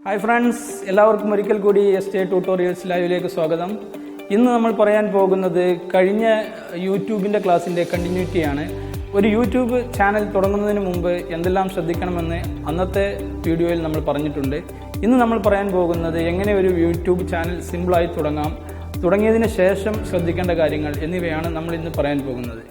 Hi friends, എല്ലാവർക്കും ഒരിക്കൽ കൂടി SJTutorialsLive സ്വാഗതം. ഇന്ന് നമ്മൾ പറയാൻ പോകുന്നത് കഴിഞ്ഞ യൂട്യൂബിന്റെ ക്ലാസിന്റെ കണ്ടിന്യൂറ്റിയാണ്. ഒരു യൂട്യൂബ് ചാനൽ തുടങ്ങുന്നതിന് മുമ്പ് എന്തെല്ലാം ശ്രദ്ധിക്കണമെന്ന് അന്നത്തെ വീഡിയോയിൽ നമ്മൾ പറഞ്ഞിട്ടുണ്ട്. ഇന്ന് നമ്മൾ പറയാൻ പോകുന്നത് എങ്ങനെ ഒരു യൂട്യൂബ് ചാനൽ സിമ്പിളായി തുടങ്ങാം, തുടങ്ങിയതിന് ശേഷം ശ്രദ്ധിക്കേണ്ട കാര്യങ്ങൾ എന്നിവയാണ് നമ്മൾ ഇന്ന് പറയാൻ പോകുന്നത്.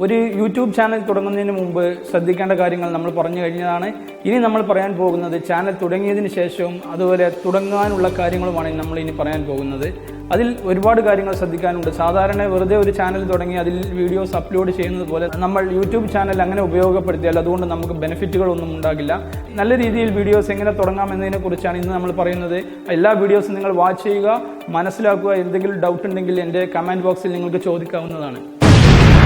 ഒരു യൂട്യൂബ് ചാനൽ തുടങ്ങുന്നതിന് മുമ്പ് ശ്രദ്ധിക്കേണ്ട കാര്യങ്ങൾ നമ്മൾ പറഞ്ഞു കഴിഞ്ഞതാണ്. ഇനി നമ്മൾ പറയാൻ പോകുന്നത് ചാനൽ തുടങ്ങിയതിന് ശേഷവും അതുപോലെ തുടങ്ങാനുള്ള കാര്യങ്ങളുമാണ് നമ്മൾ ഇനി പറയാൻ പോകുന്നത്. അതിൽ ഒരുപാട് കാര്യങ്ങൾ ശ്രദ്ധിക്കാനുണ്ട്. സാധാരണ വെറുതെ ഒരു ചാനൽ തുടങ്ങി അതിൽ വീഡിയോസ് അപ്ലോഡ് ചെയ്യുന്നത് പോലെ നമ്മൾ യൂട്യൂബ് ചാനൽ അങ്ങനെ ഉപയോഗപ്പെടുത്തിയാൽ അതുകൊണ്ട് നമുക്ക് ബെനിഫിറ്റുകളൊന്നും ഉണ്ടാകില്ല. നല്ല രീതിയിൽ വീഡിയോസ് എങ്ങനെ തുടങ്ങാം എന്നതിനെ കുറിച്ചാണ് ഇന്ന് നമ്മൾ പറയുന്നത്. എല്ലാ വീഡിയോസും നിങ്ങൾ വാച്ച് ചെയ്യുക, മനസ്സിലാക്കുക. എന്തെങ്കിലും ഡൗട്ട് ഉണ്ടെങ്കിൽ എൻ്റെ കമൻറ്റ് ബോക്സിൽ നിങ്ങൾക്ക് ചോദിക്കാവുന്നതാണ്.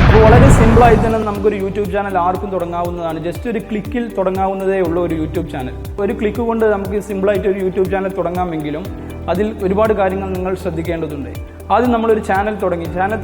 അപ്പോൾ വളരെ സിമ്പിളായി തന്നെ നമുക്കൊരു യൂട്യൂബ് ചാനൽ ആർക്കും തുടങ്ങാവുന്നതാണ്. ജസ്റ്റ് ഒരു ക്ലിക്കിൽ തുടങ്ങാവുന്നതേ ഉള്ളൂ ഒരു യൂട്യൂബ് ചാനൽ. ഒരു ക്ലിക്ക് കൊണ്ട് നമുക്ക് സിമ്പിളായിട്ട് ഒരു യൂട്യൂബ് ചാനൽ തുടങ്ങാമെങ്കിലും അതിൽ ഒരുപാട് കാര്യങ്ങൾ നിങ്ങൾ ശ്രദ്ധിക്കേണ്ടതുണ്ട്. ആദ്യം നമ്മളൊരു ചാനൽ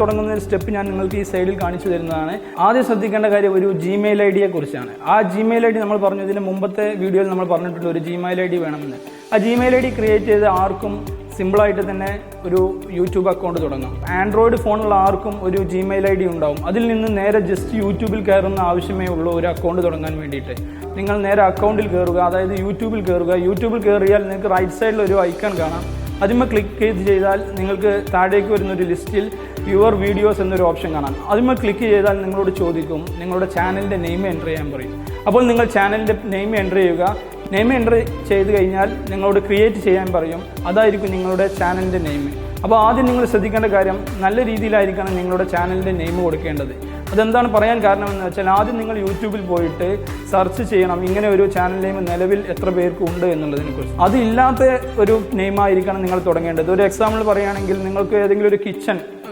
തുടങ്ങുന്ന സ്റ്റെപ്പ് ഞാൻ നിങ്ങൾക്ക് ഈ സൈഡിൽ കാണിച്ചു തരുന്നതാണ്. ആദ്യം ശ്രദ്ധിക്കേണ്ട കാര്യം ഒരു ജിമെയിൽ ഐഡിയെ കുറിച്ചാണ്. ആ ജിമെയിൽ ഐ ഡി നമ്മൾ പറഞ്ഞു, ഇതിന് മുമ്പത്തെ വീഡിയോയിൽ നമ്മൾ പറഞ്ഞിട്ടുണ്ട് ഒരു ജിമെയിൽ ഐ ഡി വേണമെന്ന്. ആ ജിമെയിൽ ഐ ഡി ക്രിയേറ്റ് ചെയ്ത് ആർക്കും സിമ്പിളായിട്ട് തന്നെ ഒരു യൂട്യൂബ് അക്കൗണ്ട് തുടങ്ങാം. ആൻഡ്രോയിഡ് ഫോണുള്ള ആർക്കും ഒരു ജിമെയിൽ ഐ ഡി ഉണ്ടാവും. അതിൽ നിന്ന് നേരെ ജസ്റ്റ് യൂട്യൂബിൽ കയറുന്ന ആവശ്യമേ ഉള്ളൂ ഒരു അക്കൗണ്ട് തുടങ്ങാൻ വേണ്ടിയിട്ട്. നിങ്ങൾ നേരെ അക്കൗണ്ടിൽ കയറുക, അതായത് യൂട്യൂബിൽ കയറുക. യൂട്യൂബിൽ കയറിയാൽ നിങ്ങൾക്ക് റൈറ്റ് സൈഡിൽ ഒരു ഐക്കൺ കാണാം. അതിന്മേൽ ക്ലിക്ക് ചെയ്താൽ നിങ്ങൾക്ക് താഴേക്ക് വരുന്നൊരു ലിസ്റ്റിൽ യുവർ വീഡിയോസ് എന്നൊരു ഓപ്ഷൻ കാണാം. അതിന്മേൽ ക്ലിക്ക് ചെയ്താൽ നിങ്ങളോട് ചോദിക്കും, നിങ്ങളുടെ ചാനലിൻ്റെ നെയിം എൻ്റർ ചെയ്യാൻ പറയും. അപ്പോൾ നിങ്ങൾ ചാനലിൻ്റെ നെയിം എൻ്റർ ചെയ്യുക. നെയിം എൻ്റർ ചെയ്ത് കഴിഞ്ഞാൽ നിങ്ങളോട് ക്രിയേറ്റ് ചെയ്യാൻ പറയും. അതായിരിക്കും നിങ്ങളുടെ ചാനലിൻ്റെ നെയിം. അപ്പോൾ ആദ്യം നിങ്ങൾ ശ്രദ്ധിക്കേണ്ട കാര്യം നല്ല രീതിയിലായിരിക്കണം നിങ്ങളുടെ ചാനലിൻ്റെ നെയിം കൊടുക്കേണ്ടത്. അതെന്താണ് പറയാൻ കാരണമെന്ന് വെച്ചാൽ ആദ്യം നിങ്ങൾ യൂട്യൂബിൽ പോയിട്ട് സെർച്ച് ചെയ്യണം ഇങ്ങനെ ഒരു ചാനൽ നെയിം നിലവിൽ എത്ര പേർക്ക് ഉണ്ട് എന്നുള്ളതിനെക്കുറിച്ച്. അതില്ലാത്ത ഒരു നെയിമായിരിക്കണം നിങ്ങൾ തുടങ്ങേണ്ടത്. ഒരു എക്സാമ്പിൾ പറയുകയാണെങ്കിൽ നിങ്ങൾക്ക് ഏതെങ്കിലും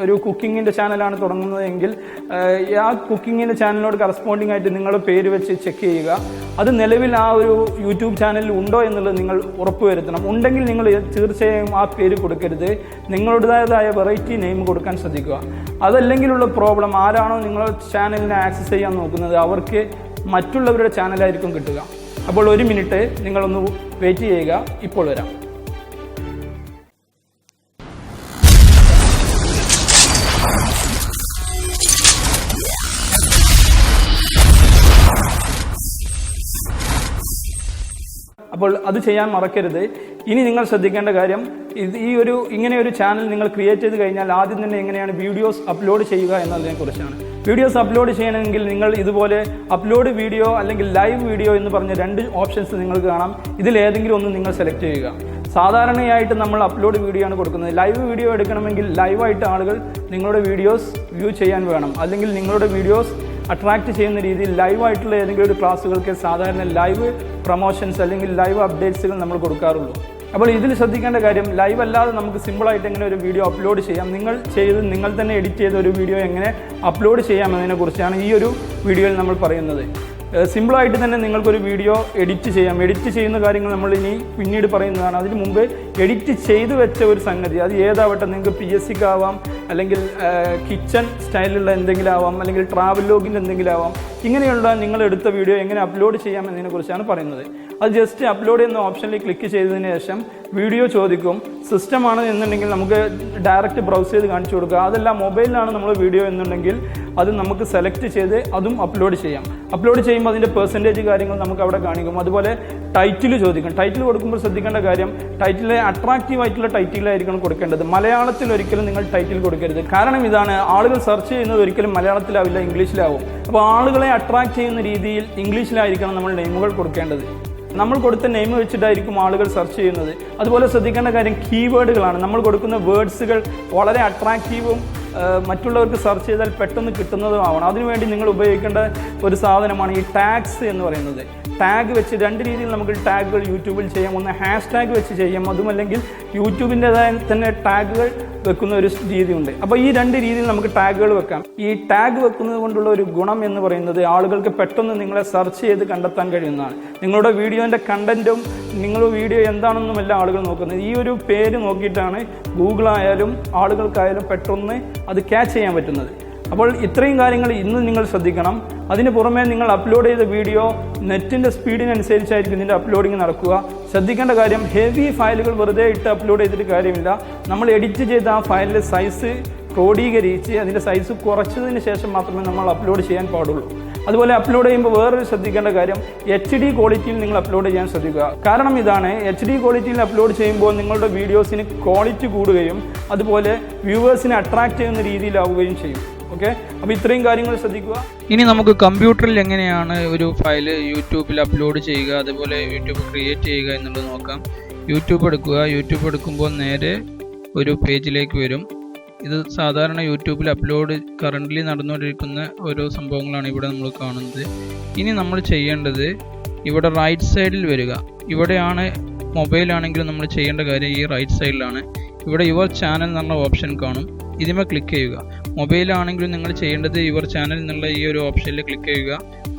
ഒരു കുക്കിങ്ങിൻ്റെ ചാനലാണ് തുടങ്ങുന്നതെങ്കിൽ ആ കുക്കിങ്ങിൻ്റെ ചാനലിനോട് കറസ്പോണ്ടിങ് ആയിട്ട് നിങ്ങളുടെ പേര് വെച്ച് ചെക്ക് ചെയ്യുക. അത് നിലവിൽ ആ ഒരു യൂട്യൂബ് ചാനലിൽ ഉണ്ടോ എന്നുള്ളത് നിങ്ങൾ ഉറപ്പുവരുത്തണം. ഉണ്ടെങ്കിൽ നിങ്ങൾ തീർച്ചയായും ആ പേര് കൊടുക്കരുത്. നിങ്ങളുടേതായ വെറൈറ്റി നെയിം കൊടുക്കാൻ ശ്രദ്ധിക്കുക. അതല്ലെങ്കിലുള്ള പ്രോബ്ലം, ആരാണോ നിങ്ങളുടെ ചാനലിനെ ആക്സസ് ചെയ്യാൻ നോക്കുന്നത് അവർക്ക് മറ്റുള്ളവരുടെ ചാനലായിരിക്കും കിട്ടുക. അപ്പോൾ ഒരു മിനിറ്റ് നിങ്ങളൊന്ന് വെയിറ്റ് ചെയ്യുക, ഇപ്പോൾ വരാം. അപ്പോൾ അത് ചെയ്യാൻ മറക്കരുത്. ഇനി നിങ്ങൾ ശ്രദ്ധിക്കേണ്ട കാര്യം ഇങ്ങനെ ഒരു ചാനൽ നിങ്ങൾ ക്രിയേറ്റ് ചെയ്ത് കഴിഞ്ഞാൽ ആദ്യം തന്നെ എങ്ങനെയാണ് വീഡിയോസ് അപ്ലോഡ് ചെയ്യുക എന്നതിനെക്കുറിച്ചാണ്. വീഡിയോസ് അപ്ലോഡ് ചെയ്യണമെങ്കിൽ നിങ്ങൾ ഇതുപോലെ അപ്ലോഡ് വീഡിയോ അല്ലെങ്കിൽ ലൈവ് വീഡിയോ എന്ന് പറഞ്ഞ രണ്ട് ഓപ്ഷൻസ് നിങ്ങൾക്ക് കാണാം. ഇതിലേതെങ്കിലും ഒന്ന് നിങ്ങൾ സെലക്ട് ചെയ്യുക. സാധാരണയായിട്ട് നമ്മൾ അപ്ലോഡ് വീഡിയോ ആണ് കൊടുക്കുന്നത്. ലൈവ് വീഡിയോ എടുക്കണമെങ്കിൽ ലൈവായിട്ട് ആളുകൾ നിങ്ങളുടെ വീഡിയോസ് വ്യൂ ചെയ്യാൻ വേണം. അല്ലെങ്കിൽ നിങ്ങളുടെ വീഡിയോസ് അട്രാക്റ്റ് ചെയ്യുന്ന രീതിയിൽ ലൈവായിട്ടുള്ള ഏതെങ്കിലും ഒരു ക്ലാസ്സുകൾക്ക് സാധാരണ ലൈവ് പ്രൊമോഷൻസ് അല്ലെങ്കിൽ ലൈവ് അപ്ഡേറ്റ്സുകൾ നമ്മൾ കൊടുക്കാറുള്ളൂ. അപ്പോൾ ഇതിൽ ശ്രദ്ധിക്കേണ്ട കാര്യം, ലൈവ് അല്ലാതെ നമുക്ക് സിമ്പിളായിട്ട് എങ്ങനെ ഒരു വീഡിയോ അപ്ലോഡ് ചെയ്യാം, നിങ്ങൾ തന്നെ എഡിറ്റ് ചെയ്ത ഒരു വീഡിയോ എങ്ങനെ അപ്ലോഡ് ചെയ്യാം എന്നതിനെക്കുറിച്ചാണ് ഈ ഒരു വീഡിയോയിൽ നമ്മൾ പറയുന്നത്. സിമ്പിളായിട്ട് തന്നെ നിങ്ങൾക്കൊരു വീഡിയോ എഡിറ്റ് ചെയ്യാം. എഡിറ്റ് ചെയ്യുന്ന കാര്യങ്ങൾ നമ്മൾ ഇനി പിന്നീട് പറയുന്നതാണ്. അതിന് മുമ്പ് എഡിറ്റ് ചെയ്ത് വെച്ച ഒരു സംഗതി, അത് ഏതാവട്ടെ, നിങ്ങൾക്ക് PSC ആവാം, അല്ലെങ്കിൽ കിച്ചൺ സ്റ്റൈലിലുള്ള എന്തെങ്കിലും ആവാം, അല്ലെങ്കിൽ ട്രാവൽ ലോഗിൻ്റെ എന്തെങ്കിലും ആവാം. ഇങ്ങനെയുള്ള നിങ്ങൾ എടുത്ത വീഡിയോ എങ്ങനെ അപ്ലോഡ് ചെയ്യാം എന്നതിനെക്കുറിച്ചാണ് പറയുന്നത്. അത് ജസ്റ്റ് അപ്ലോഡ് ചെയ്യുന്ന ഓപ്ഷനിൽ ക്ലിക്ക് ചെയ്തതിന് ശേഷം വീഡിയോ ചോദിക്കും. സിസ്റ്റമാണ് എന്നുണ്ടെങ്കിൽ നമുക്ക് ഡയറക്റ്റ് ബ്രൗസ് ചെയ്ത് കാണിച്ചു കൊടുക്കുക. അതല്ല മൊബൈലിലാണ് നമ്മൾ വീഡിയോ എന്നുണ്ടെങ്കിൽ അത് നമുക്ക് സെലക്ട് ചെയ്ത് അതും അപ്ലോഡ് ചെയ്യാം. അപ്ലോഡ് ചെയ്യുമ്പോൾ അതിൻ്റെ പെർസെൻറ്റേജ് കാര്യങ്ങൾ നമുക്ക് അവിടെ കാണിക്കും. അതുപോലെ ടൈറ്റിൽ ചോദിക്കും. ടൈറ്റിൽ കൊടുക്കുമ്പോൾ ശ്രദ്ധിക്കേണ്ട കാര്യം, ടൈറ്റിൽ അട്രാക്റ്റീവ് ആയിട്ടുള്ള ടൈറ്റിലായിരിക്കണം കൊടുക്കേണ്ടത്. മലയാളത്തിൽ ഒരിക്കലും നിങ്ങൾ ടൈറ്റിൽ കൊടുക്കരുത്. കാരണം ഇതാണ്, ആളുകൾ സെർച്ച് ചെയ്യുന്നത് ഒരിക്കലും മലയാളത്തിലാവില്ല, ഇംഗ്ലീഷിലാവും. അപ്പോൾ ആളുകളെ അട്രാക്റ്റ് ചെയ്യുന്ന രീതിയിൽ ഇംഗ്ലീഷിലായിരിക്കണം നമ്മൾ നെയിമുകൾ കൊടുക്കേണ്ടത്. നമ്മൾ കൊടുത്ത നെയിം വെച്ചിട്ടായിരിക്കും ആളുകൾ സെർച്ച് ചെയ്യുന്നത്. അതുപോലെ ശ്രദ്ധിക്കേണ്ട കാര്യം കീവേഡുകളാണ്. നമ്മൾ കൊടുക്കുന്ന വേർഡ്സുകൾ വളരെ അട്രാക്റ്റീവും മറ്റുള്ളവർക്ക് സെർച്ച് ചെയ്താൽ പെട്ടെന്ന് കിട്ടുന്നതുമാവണം. അതിനുവേണ്ടി നിങ്ങൾ ഉപയോഗിക്കേണ്ട ഒരു സാധനമാണ് ഈ ടാഗ്സ് എന്ന് പറയുന്നത്. ടാഗ് വെച്ച് രണ്ട് രീതിയിൽ നമുക്ക് ടാഗുകൾ യൂട്യൂബിൽ ചെയ്യാം. ഒന്ന് #വെച്ച് ചെയ്യാം, അതുമല്ലെങ്കിൽ യൂട്യൂബിൻ്റെതായ തന്നെ ടാഗുകൾ വെക്കുന്ന ഒരു രീതിയുണ്ട്. അപ്പോൾ ഈ രണ്ട് രീതിയിൽ നമുക്ക് ടാഗുകൾ വെക്കാം. ഈ ടാഗ് വെക്കുന്നത് കൊണ്ടുള്ള ഒരു ഗുണം എന്ന് പറയുന്നത് ആളുകൾക്ക് പെട്ടെന്ന് നിങ്ങളെ സെർച്ച് ചെയ്ത് കണ്ടെത്താൻ കഴിയുന്നതാണ്. നിങ്ങളുടെ വീഡിയോൻ്റെ കണ്ടന്റും നിങ്ങളുടെ വീഡിയോ എന്താണെന്നുമല്ല ആളുകൾ നോക്കുന്നത്. ഈ ഒരു പേര് നോക്കിയിട്ടാണ് ഗൂഗിളായാലും ആളുകൾക്കായാലും പെട്ടെന്ന് അത് ക്യാച്ച് ചെയ്യാൻ പറ്റുന്നത്. അപ്പോൾ ഇത്രയും കാര്യങ്ങൾ ഇന്ന് നിങ്ങൾ ശ്രദ്ധിക്കണം. അതിന് പുറമെ നിങ്ങൾ അപ്ലോഡ് ചെയ്ത വീഡിയോ നെറ്റിൻ്റെ സ്പീഡിനനുസരിച്ചായിരിക്കും ഇതിൻ്റെ അപ്ലോഡിങ് നടക്കുക. ശ്രദ്ധിക്കേണ്ട കാര്യം, ഹെവി ഫയലുകൾ വെറുതെ ഇട്ട് അപ്ലോഡ് ചെയ്തിട്ട് കാര്യമില്ല. നമ്മൾ എഡിറ്റ് ചെയ്ത ആ ഫയലിൻ്റെ സൈസ് ക്രോഡീകരിച്ച് അതിൻ്റെ സൈസ് കുറച്ചതിന് ശേഷം മാത്രമേ നമ്മൾ അപ്ലോഡ് ചെയ്യാൻ പാടുള്ളൂ. അതുപോലെ അപ്ലോഡ് ചെയ്യുമ്പോൾ വേറൊരു ശ്രദ്ധിക്കേണ്ട കാര്യം, HD ക്വാളിറ്റിയിൽ നിങ്ങൾ അപ്ലോഡ് ചെയ്യാൻ ശ്രദ്ധിക്കുക. കാരണം ഇതാണ്, HD ക്വാളിറ്റിയിൽ അപ്ലോഡ് ചെയ്യുമ്പോൾ നിങ്ങളുടെ വീഡിയോസിന് ക്വാളിറ്റി കൂടുകയും അതുപോലെ വ്യൂവേഴ്സിനെ അട്രാക്റ്റ് ചെയ്യുന്ന രീതിയിലാവുകയും ചെയ്യും. ഓക്കെ, അപ്പോൾ ഇത്രയും കാര്യങ്ങൾ ശ്രദ്ധിക്കുക. ഇനി നമുക്ക് കമ്പ്യൂട്ടറിൽ എങ്ങനെയാണ് ഒരു ഫയൽ യൂട്യൂബിൽ അപ്ലോഡ് ചെയ്യുക, അതുപോലെ യൂട്യൂബ് ക്രിയേറ്റ് ചെയ്യുക എന്നുള്ളത് നോക്കാം. യൂട്യൂബ് എടുക്കുക. യൂട്യൂബ് എടുക്കുമ്പോൾ നേരെ ഒരു പേജിലേക്ക് വരും. ഇത് സാധാരണ യൂട്യൂബിൽ അപ്ലോഡ് കറൻ്റ്ലി നടന്നുകൊണ്ടിരിക്കുന്ന ഓരോ സംഭവങ്ങളാണ് ഇവിടെ നമ്മൾ കാണുന്നത്. ഇനി നമ്മൾ ചെയ്യേണ്ടത് ഇവിടെ റൈറ്റ് സൈഡിൽ വരിക. ഇവിടെയാണ് മൊബൈലാണെങ്കിലും നമ്മൾ ചെയ്യേണ്ട കാര്യം ഈ റൈറ്റ് സൈഡിലാണ്. ഇവിടെ യുവർ ചാനൽ എന്നുള്ള ഓപ്ഷൻ കാണും. ഇതിമേ ക്ലിക്ക് ചെയ്യുക. മൊബൈലാണെങ്കിലും നിങ്ങൾ ചെയ്യേണ്ടത് യുവർ ചാനൽ എന്നുള്ള ഈ ഒരു ഓപ്ഷനിൽ ക്ലിക്ക് ചെയ്യുക.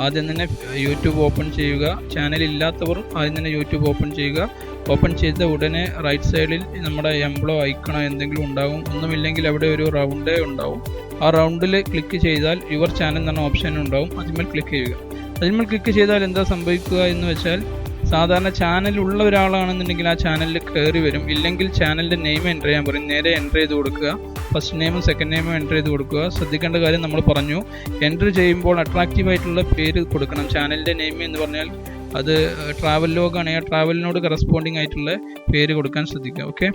ആദ്യം തന്നെ യൂട്യൂബ് ഓപ്പൺ ചെയ്യുക. ചാനൽ ഇല്ലാത്തവർ ആദ്യം തന്നെ യൂട്യൂബ് ഓപ്പൺ ചെയ്യുക. ഓപ്പൺ ചെയ്ത ഉടനെ റൈറ്റ് സൈഡിൽ നമ്മുടെ എംബ്ലോ ഐക്കണോ എന്തെങ്കിലും ഉണ്ടാകും. ഒന്നുമില്ലെങ്കിൽ അവിടെ ഒരു റൗണ്ടേ ഉണ്ടാവും. ആ റൗണ്ടിൽ ക്ലിക്ക് ചെയ്താൽ യുവർ ചാനൽ എന്ന ഓപ്ഷൻ ഉണ്ടാവും. അതിന്മേൽ ക്ലിക്ക് ചെയ്യുക. അതിന്മേൽ ക്ലിക്ക് ചെയ്താൽ എന്താ സംഭവിക്കുക എന്ന് വെച്ചാൽ, സാധാരണ ചാനൽ ഉള്ള ഒരാളാണെന്നുണ്ടെങ്കിൽ ആ ചാനലിൽ കയറി വരും. ഇല്ലെങ്കിൽ ചാനലിൻ്റെ നെയിം എൻ്റർ ചെയ്യാൻ പറയും. നേരെ എൻ്റർ ചെയ്ത് കൊടുക്കുക. ഫസ്റ്റ് നെയിമും സെക്കൻഡ് നെയിമും എൻ്റർ ചെയ്ത് കൊടുക്കുക. ശ്രദ്ധിക്കേണ്ട കാര്യം നമ്മൾ പറഞ്ഞു, എൻ്റർ ചെയ്യുമ്പോൾ അട്രാക്റ്റീവ് ആയിട്ടുള്ള പേര് കൊടുക്കണം. ചാനലിൻ്റെ നെയിം എന്ന് പറഞ്ഞാൽ അത് ട്രാവൽ ലോഗാണെങ്കിൽ ആ ട്രാവലിനോട് കറസ്പോണ്ടിങ് ആയിട്ടുള്ള പേര് കൊടുക്കാൻ ശ്രദ്ധിക്കുക. ഓക്കെ,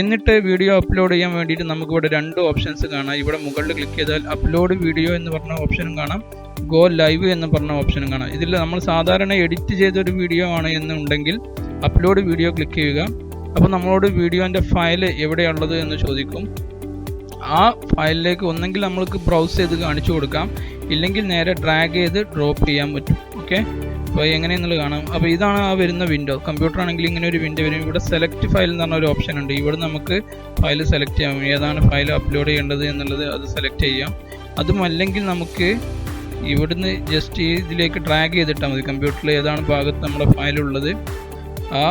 എന്നിട്ട് വീഡിയോ അപ്ലോഡ് ചെയ്യാൻ വേണ്ടിയിട്ട് നമുക്കിവിടെ രണ്ട് ഓപ്ഷൻസ് കാണാം. ഇവിടെ മുകളിൽ ക്ലിക്ക് ചെയ്താൽ അപ്ലോഡ് വീഡിയോ എന്ന് പറഞ്ഞ ഓപ്ഷനും കാണാം, ഗോ ലൈവ് എന്ന് പറഞ്ഞ ഓപ്ഷനും കാണാം. ഇതിൽ നമ്മൾ സാധാരണ എഡിറ്റ് ചെയ്തൊരു വീഡിയോ ആണ് എന്നുണ്ടെങ്കിൽ അപ്ലോഡ് വീഡിയോ ക്ലിക്ക് ചെയ്യുക. അപ്പോൾ നമ്മളോട് വീഡിയോൻ്റെ ഫയൽ എവിടെയുള്ളത് എന്ന് ചോദിക്കും. ആ ഫയലിലേക്ക് ഒന്നെങ്കിൽ നമ്മൾക്ക് ബ്രൗസ് ചെയ്ത് കാണിച്ചു കൊടുക്കാം, ഇല്ലെങ്കിൽ നേരെ ഡ്രാഗ് ചെയ്ത് ഡ്രോപ്പ് ചെയ്യാൻ പറ്റും. ഓക്കെ, അപ്പോൾ എങ്ങനെയെന്നുള്ളത് കാണാം. അപ്പോൾ ഇതാണ് ആ വരുന്ന വിൻഡോ. കമ്പ്യൂട്ടർ ആണെങ്കിൽ ഇങ്ങനെ ഒരു വിൻഡോ വരും. ഇവിടെ സെലക്ട് ഫയൽ എന്ന് പറഞ്ഞ ഒരു ഓപ്ഷൻ ഉണ്ട്. ഇവിടെ നമുക്ക് ഫയൽ സെലക്ട് ചെയ്യാം. ഏതാണ് ഫയൽ അപ്ലോഡ് ചെയ്യേണ്ടത് എന്നുള്ളത് അത് സെലക്ട് ചെയ്യാം. അതുമല്ലെങ്കിൽ നമുക്ക് ഇവിടുന്ന് ജസ്റ്റ് ഇതിലേക്ക് ഡ്രാഗ് ചെയ്തിട്ടാൽ മതി. കമ്പ്യൂട്ടറിൽ ഏതാണ് ഭാഗത്ത് നമ്മുടെ ഫയലുള്ളത് ആ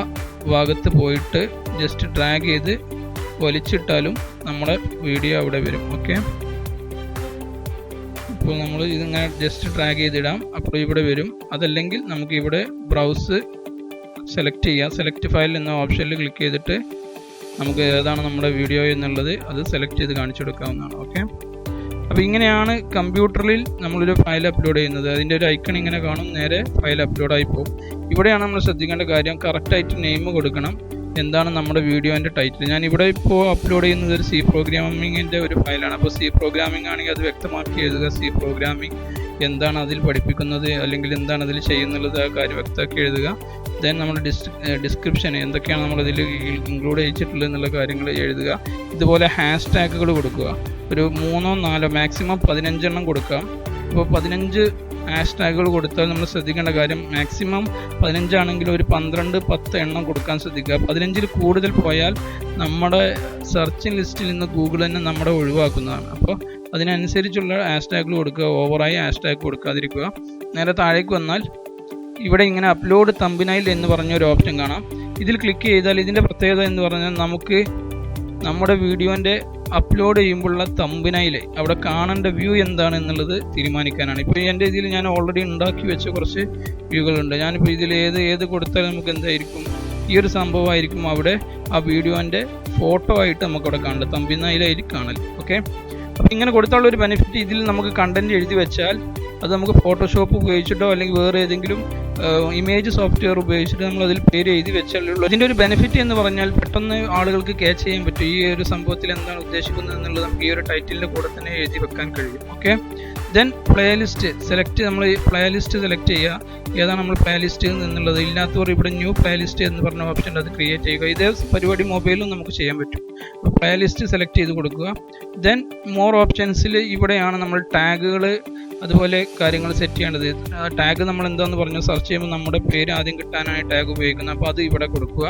ഭാഗത്ത് പോയിട്ട് ജസ്റ്റ് ഡ്രാഗ് ചെയ്ത് വലിച്ചിട്ടാലും നമ്മുടെ വീഡിയോ അവിടെ വരും. ഓക്കെ, അപ്പോൾ നമ്മൾ ഇതിങ്ങനെ ജസ്റ്റ് ഡ്രാഗ് ചെയ്തിടാം, അപ്പോൾ ഇവിടെ വരും. അതല്ലെങ്കിൽ നമുക്ക് ഇവിടെ ബ്രൗസ് സെലക്ട് ചെയ്യാം. സെലക്ട് ഫയൽ എന്ന ഓപ്ഷനിൽ ക്ലിക്ക് ചെയ്തിട്ട് നമുക്ക് ഏതാണ് നമ്മുടെ വീഡിയോ എന്നുള്ളത് അത് സെലക്ട് ചെയ്ത് കാണിച്ചു കൊടുക്കാവുന്നതാണ്. ഓക്കെ, അപ്പോൾ ഇങ്ങനെയാണ് കമ്പ്യൂട്ടറിൽ നമ്മളൊരു ഫയൽ അപ്ലോഡ് ചെയ്യുന്നത്. അതിൻ്റെ ഒരു ഐക്കൺ ഇങ്ങനെ കാണും, നേരെ ഫയൽ അപ്ലോഡായി പോകും. ഇവിടെയാണ് നമ്മൾ ശ്രദ്ധിക്കേണ്ട കാര്യം, കറക്റ്റായിട്ട് നെയിം കൊടുക്കണം. എന്താണ് നമ്മുടെ വീഡിയോൻ്റെ ടൈറ്റിൽ. ഞാൻ ഇവിടെ ഇപ്പോൾ അപ്ലോഡ് ചെയ്യുന്നത് ഒരു സി പ്രോഗ്രാമിങ്ങിൻ്റെ ഒരു ഫയലാണ്. അപ്പോൾ സി പ്രോഗ്രാമിംഗ് ആണെങ്കിൽ അത് വ്യക്തമാക്കി എഴുതുക. സി പ്രോഗ്രാമിംഗ് എന്താണ് അതിൽ പഠിപ്പിക്കുന്നത് അല്ലെങ്കിൽ എന്താണ് അതിൽ ചെയ്യുന്നുള്ളത് ആ കാര്യം വ്യക്തമാക്കി എഴുതുക. ദെൻ നമ്മുടെ ഡിസ്ക്രിപ്ഷൻ എന്തൊക്കെയാണ് നമ്മളതിൽ ഇൻക്ലൂഡ് ചെയ്തിട്ടുള്ളത് എന്നുള്ള കാര്യങ്ങൾ എഴുതുക. ഇതുപോലെ ഹാഷ് ടാഗുകൾ കൊടുക്കുക. ഒരു 3 or 4 മാക്സിമം 15 എണ്ണം കൊടുക്കാം. അപ്പോൾ 15 ഹാഷ് ടാഗുകൾ കൊടുത്താൽ നമ്മൾ ശ്രദ്ധിക്കേണ്ട കാര്യം, മാക്സിമം 15 ആണെങ്കിൽ ഒരു 12-10 എണ്ണം കൊടുക്കാൻ ശ്രദ്ധിക്കുക. 15-ൽ കൂടുതൽ പോയാൽ നമ്മുടെ സെർച്ചിങ് ലിസ്റ്റിൽ നിന്ന് ഗൂഗിൾ തന്നെ നമ്മുടെ ഒഴിവാക്കുന്നതാണ്. അപ്പോൾ അതിനനുസരിച്ചുള്ള ഹാഷ് ടാഗുകൾ കൊടുക്കുക. ഓവറായി ഹാഷ് ടാഗ് കൊടുക്കാതിരിക്കുക. നേരെ താഴേക്ക് വന്നാൽ ഇവിടെ ഇങ്ങനെ അപ്ലോഡ് തമ്പനൈൽ എന്ന് പറഞ്ഞൊരു ഓപ്ഷൻ കാണാം. ഇതിൽ ക്ലിക്ക് ചെയ്താൽ ഇതിൻ്റെ പ്രത്യേകത എന്ന് പറഞ്ഞാൽ നമുക്ക് നമ്മുടെ വീഡിയോൻ്റെ അപ്ലോഡ് ചെയ്യുമ്പോഴുള്ള തമ്പനൈൽ അവിടെ കാണേണ്ട വ്യൂ എന്താണ് എന്നുള്ളത് തീരുമാനിക്കാനാണ്. ഇപ്പോൾ എൻ്റെ ഇതിൽ ഞാൻ ഓൾറെഡി ഉണ്ടാക്കി വെച്ച കുറച്ച് വ്യൂകളുണ്ട്. ഞാനിപ്പോൾ ഇതിൽ ഏത് കൊടുത്താൽ നമുക്ക് എന്തായിരിക്കും, ഈ ഒരു സംഭവമായിരിക്കും അവിടെ ആ വീഡിയോൻ്റെ ഫോട്ടോ ആയിട്ട് നമുക്കവിടെ കാണേണ്ടത്, തമ്പനൈലായിരിക്കും കാണൽ. ഓക്കെ, അപ്പോൾ ഇങ്ങനെ കൊടുത്താലുള്ള ഒരു ബെനിഫിറ്റ്, ഇതിൽ നമുക്ക് കണ്ടന്റ് എഴുതി വെച്ചാൽ അത് നമുക്ക് ഫോട്ടോഷോപ്പ് ഉപയോഗിച്ചിട്ടോ അല്ലെങ്കിൽ വേറെ ഏതെങ്കിലും ഇമേജ് സോഫ്റ്റ്വെയർ ഉപയോഗിച്ചിട്ട് നമ്മൾ അതിൽ പേര് എഴുതി വെച്ചാലുള്ളൂ. അതിൻ്റെ ഒരു ബെനിഫിറ്റ് എന്ന് പറഞ്ഞാൽ പെട്ടെന്ന് ആളുകൾക്ക് ക്യാച്ച് ചെയ്യാൻ പറ്റും ഈ ഒരു സംഭവത്തിൽ എന്താണ് ഉദ്ദേശിക്കുന്നത് എന്നുള്ളത് നമുക്ക് ഈ ഒരു ടൈറ്റിലിൻ്റെ കൂടെ തന്നെ എഴുതി വെക്കാൻ കഴിയും. ഓക്കെ, ദെൻ പ്ലേലിസ്റ്റ് സെലക്ട്, നമ്മൾ പ്ലേലിസ്റ്റ് സെലക്ട് ചെയ്യുക. ഏതാണ് നമ്മൾ പ്ലേലിസ്റ്റ് എന്നുള്ളത്. ഇല്ലാത്തവർ ഇവിടെ ന്യൂ പ്ലേലിസ്റ്റ് എന്ന് പറഞ്ഞ ഓപ്ഷൻ അത് ക്രിയേറ്റ് ചെയ്യുക. ഇതേ പരിപാടി മൊബൈലിലും നമുക്ക് ചെയ്യാൻ പറ്റും. അപ്പോൾ പ്ലേലിസ്റ്റ് സെലക്ട് ചെയ്ത് കൊടുക്കുക. ദെൻ മോർ ഓപ്ഷൻസിൽ ഇവിടെയാണ് നമ്മൾ ടാഗുകൾ അതുപോലെ കാര്യങ്ങൾ സെറ്റ് ചെയ്യേണ്ടത്. ടാഗ് നമ്മൾ എന്താണെന്ന് പറഞ്ഞു, സെർച്ച് ചെയ്യുമ്പോൾ നമ്മുടെ പേര് ആദ്യം കിട്ടാനായി ടാഗ് ഉപയോഗിക്കുന്നത്. അപ്പോൾ അത് ഇവിടെ കൊടുക്കുക.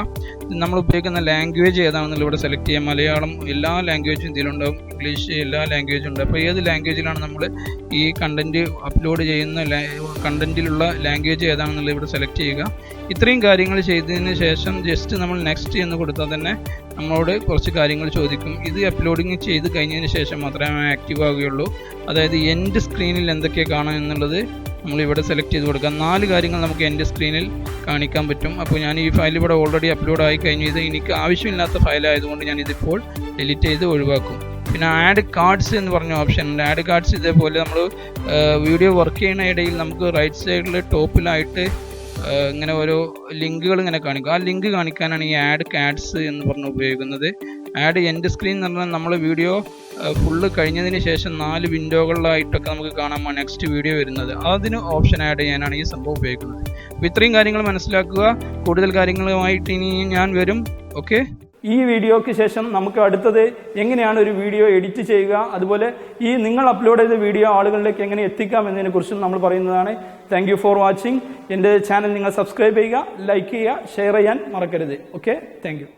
നമ്മൾ ഉപയോഗിക്കുന്ന ലാംഗ്വേജ് ഏതാണെന്നുള്ള ഇവിടെ സെലക്ട് ചെയ്യുക. മലയാളം എല്ലാ ലാംഗ്വേജും ഇതിലുണ്ടാവും, ഇംഗ്ലീഷ് എല്ലാ ലാംഗ്വേജും ഉണ്ട്. അപ്പോൾ ഏത് ലാംഗ്വേജിലാണ് നമ്മൾ ഈ കണ്ടൻറ്റ് അപ്ലോഡ് ചെയ്യുന്ന കണ്ടൻറ്റിലുള്ള ലാംഗ്വേജ് ഏതാണെന്നുള്ളത് ഇവിടെ സെലക്ട് ചെയ്യുക. ഇത്രയും കാര്യങ്ങൾ ചെയ്തതിന് ശേഷം ജസ്റ്റ് നമ്മൾ നെക്സ്റ്റ് എന്ന് കൊടുത്താൽ തന്നെ നമ്മളോട് കുറച്ച് കാര്യങ്ങൾ ചോദിക്കും. ഇത് അപ്ലോഡിങ് ചെയ്ത് കഴിഞ്ഞതിന് ശേഷം മാത്രമേ ആക്റ്റീവ് ആവുകയുള്ളൂ. അതായത് എൻഡ് സ്ക്രീനിൽ എന്തൊക്കെ കാണാം എന്നുള്ളത് നമ്മളിവിടെ സെലക്ട് ചെയ്ത് കൊടുക്കാം. 4 കാര്യങ്ങൾ നമുക്ക് എൻഡ് സ്ക്രീനിൽ കാണിക്കാൻ പറ്റും. അപ്പോൾ ഞാൻ ഈ ഫയൽ ഇവിടെ ഓൾറെഡി അപ്ലോഡ് ആയി കഴിഞ്ഞു. ഇത് എനിക്ക് ആവശ്യമില്ലാത്ത ഫയലായതുകൊണ്ട് ഞാൻ ഇതിപ്പോൾ ഡിലീറ്റ് ചെയ്ത് ഒഴിവാക്കും. പിന്നെ ആഡ് കാർഡ്സ് എന്ന് പറഞ്ഞ ഓപ്ഷൻ ഉണ്ട്. ആഡ് കാർഡ്സ് ഇതേപോലെ നമ്മൾ വീഡിയോ വർക്ക് ചെയ്യുന്ന ഇടയിൽ നമുക്ക് റൈറ്റ് സൈഡിൽ ടോപ്പിലായിട്ട് ഇങ്ങനെ ഓരോ ലിങ്കുകൾ ഇങ്ങനെ കാണിക്കും. ആ ലിങ്ക് കാണിക്കാനാണ് ഈ ആഡ് കാർഡ്സ് എന്ന് പറഞ്ഞ് ഉപയോഗിക്കുന്നത്. ആഡ് എൻഡ് സ്ക്രീൻ എന്ന് പറഞ്ഞാൽ നമ്മൾ വീഡിയോ ഫുള്ള് കഴിഞ്ഞതിന് ശേഷം 4 വിൻഡോകളിലായിട്ടൊക്കെ നമുക്ക് കാണാം നെക്സ്റ്റ് വീഡിയോ വരുന്നത്. അതിന് ഓപ്ഷൻ ആഡ് ചെയ്യാനാണ് ഈ സംഭവം ഉപയോഗിക്കുന്നത്. അപ്പോൾ ഇത്രയും കാര്യങ്ങൾ മനസ്സിലാക്കുക. കൂടുതൽ കാര്യങ്ങളുമായിട്ട് ഇനി ഞാൻ വരും. ഓക്കെ, ഈ വീഡിയോയ്ക്ക് ശേഷം നമുക്ക് അടുത്തത് എങ്ങനെയാണ് ഒരു വീഡിയോ എഡിറ്റ് ചെയ്യുക, അതുപോലെ ഈ നിങ്ങൾ അപ്ലോഡ് ചെയ്ത വീഡിയോ ആളുകളിലേക്ക് എങ്ങനെ എത്തിക്കാം എന്നതിനെ കുറിച്ചും നമ്മൾ പറയുന്നതാണ്. Thank you for watching. എൻ്റെ ചാനൽ നിങ്ങൾ സബ്സ്ക്രൈബ് ചെയ്യുക, ലൈക്ക് ചെയ്യുക, ഷെയർ ചെയ്യാൻ മറക്കരുത്. Okay, thank you.